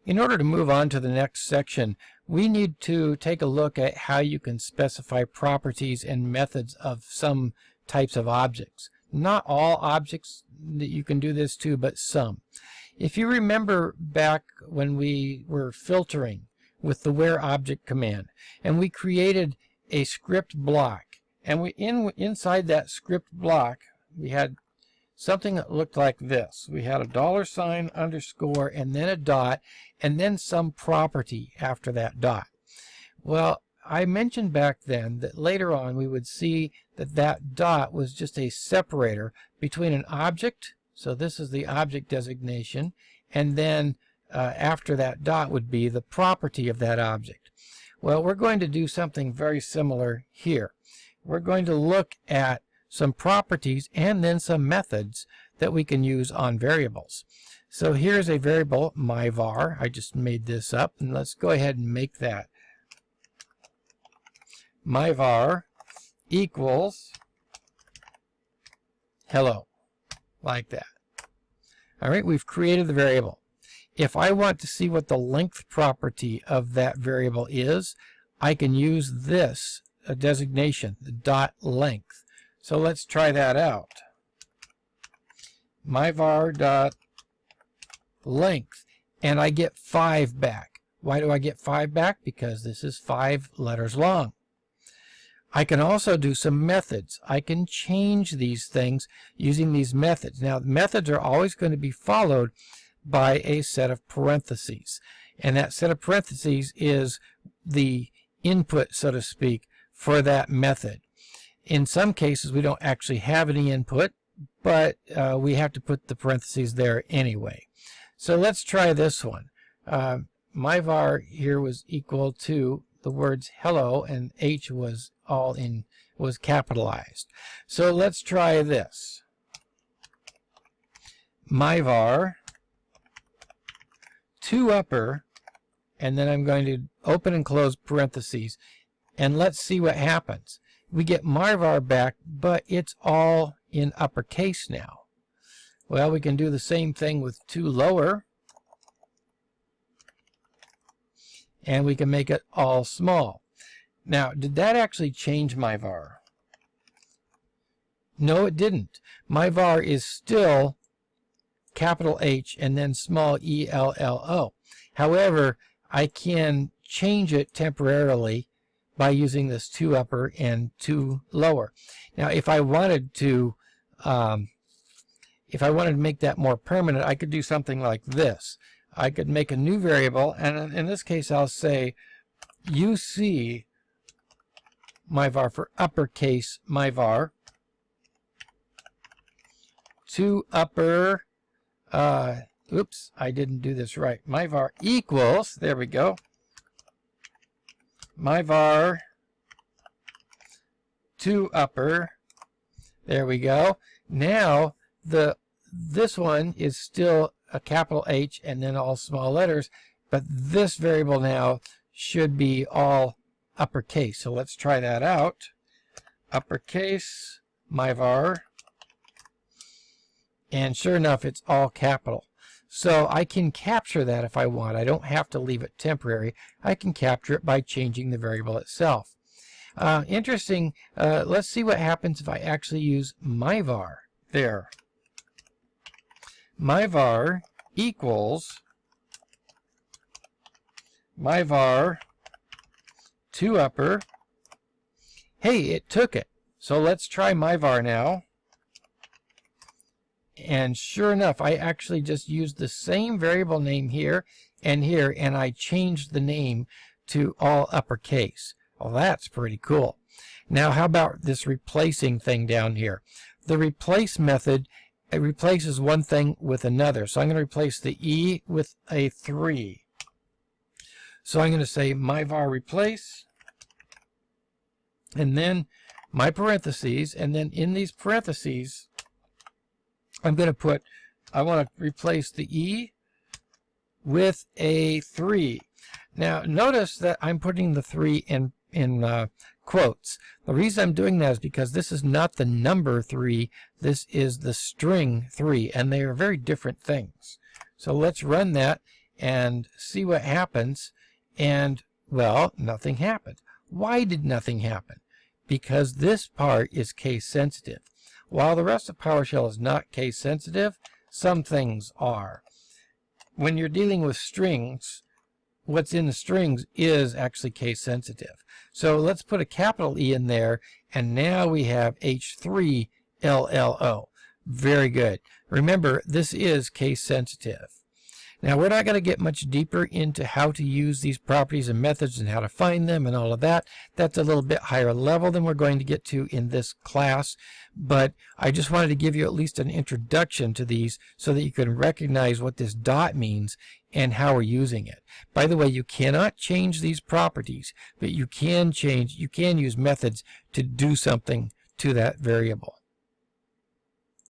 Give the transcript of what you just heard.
In order to move on to the next section, we need to take a look at how you can specify properties and methods of some types of objects. Not all objects that you can do this to, but some. If you remember back when we were filtering with the where object command, and we created a script block, and inside that script block we had something that looked like this. We had a $, underscore, and then a dot, and then some property after that dot. Well, I mentioned back then that later on we would see that that dot was just a separator between an object, so this is the object designation, and then after that dot would be the property of that object. Well, we're going to do something very similar here. We're going to look at some properties and then some methods that we can use on variables. So here's a variable, myvar. I just made this up, and let's go ahead and make that. Myvar equals hello, like that. All right, we've created the variable. If I want to see what the length property of that variable is, I can use this designation, the dot length. So let's try that out. Myvar dot length, and I get 5 back. Why do I get 5 back? Because this is 5 letters long. I can also do some methods. I can change these things using these methods. Now, methods are always going to be followed by a set of parentheses, and that set of parentheses is the input, so to speak, for that method. In some cases, we don't actually have any input, but we have to put the parentheses there anyway. So let's try this one. Myvar here was equal to the words hello, and H was was capitalized. So let's try this. Myvar to upper, and then I'm going to open and close parentheses, and let's see what happens. We get myvar back, but it's all in uppercase now. Well, we can do the same thing with to lower, and we can make it all small. Now, did that actually change myvar? No, it didn't. Myvar is still capital H and then small ELLO. However, I can change it temporarily by using this to upper and to lower. Now, if I wanted to make that more permanent, I could do something like this. I could make a new variable, and in this case, I'll say UC myvar for uppercase myvar to upper. Oops, I didn't do this right. Myvar equals, there we go, myvar to upper. There we go. Now this one is still a capital H and then all small letters, but this variable now should be all uppercase. So let's try that out. Uppercase myvar, and sure enough, it's all capital. So I can capture that if I want. I don't have to leave it temporary. I can capture it by changing the variable itself. Interesting. Let's see what happens if I actually use myvar there. Myvar equals myvar to upper. Hey, it took it. So let's try myvar now. And sure enough, I actually just used the same variable name here, and I changed the name to all uppercase. Well, that's pretty cool. Now, how about this replacing thing down here? The replace method, it replaces one thing with another. So I'm going to replace the E with a 3. So I'm going to say myvar replace, and then my parentheses, and then in these parentheses, I'm going to put, I want to replace the E with a 3. Now, notice that I'm putting the 3 in quotes. The reason I'm doing that is because this is not the number 3, this is the string 3, and they are very different things. So let's run that, and see what happens. And, well, nothing happened. Why did nothing happen? Because this part is case sensitive. While the rest of PowerShell is not case sensitive, some things are. When you're dealing with strings, what's in the strings is actually case sensitive. So let's put a capital E in there, and now we have H3LLO. Very good. Remember, this is case sensitive. Now, we're not going to get much deeper into how to use these properties and methods and how to find them and all of that. That's a little bit higher level than we're going to get to in this class. But I just wanted to give you at least an introduction to these so that you can recognize what this dot means and how we're using it. By the way, you cannot change these properties, but you can use methods to do something to that variable.